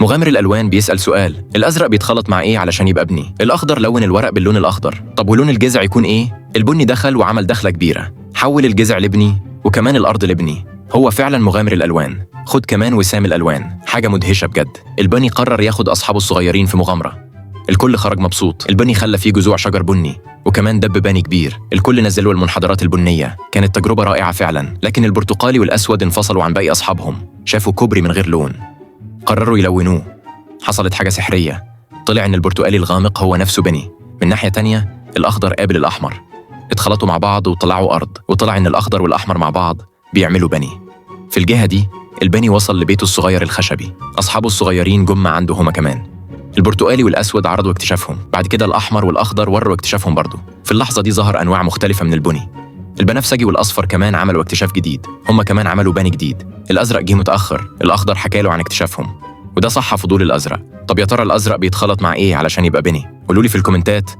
مغامر الألوان بيسأل سؤال: الأزرق بيتخلط مع إيه علشان يبقى بني؟ الأخضر لون الورق باللون الأخضر، طب ولون الجذع يكون إيه؟ البني دخل وعمل دخلة كبيرة، حول الجذع لبني وكمان الأرض لبني. هو فعلا مغامر الألوان. خد كمان وسام الألوان، حاجة مدهشة بجد. البني قرر ياخد أصحابه الصغيرين في مغامرة. الكل خرج مبسوط. البني خلى فيه جذوع شجر بني وكمان دب بني كبير. الكل نزلوا المنحدرات البنية. كانت تجربة رائعة فعلا. لكن البرتقالي والأسود انفصلوا عن باقي أصحابهم. شافوا كوبري من غير لون، قرروا يلونوه. حصلت حاجة سحرية. طلع إن البرتقالي الغامق هو نفسه بني. من ناحية تانية الأخضر قابل الأحمر. اتخلطوا مع بعض وطلعوا أرض، وطلع إن الأخضر والأحمر مع بعض بيعملوا بني. في الجهة دي البني وصل لبيته الصغير الخشبي. أصحابه الصغيرين جم عنده هما كمان. البرتقالي والأسود عرضوا اكتشافهم. بعد كده الأحمر والأخضر وروا اكتشافهم برضو. في اللحظة دي ظهر أنواع مختلفة من البني. البنفسجي والأصفر كمان عملوا اكتشاف جديد. هما كمان عملوا بني جديد. الأزرق جه متأخر. الأخضر حكى له عن اكتشافهم، وده صح فضول الأزرق. طب يا ترى الأزرق بيتخلط مع إيه علشان يبقى بني؟ قولولي في الكومنتات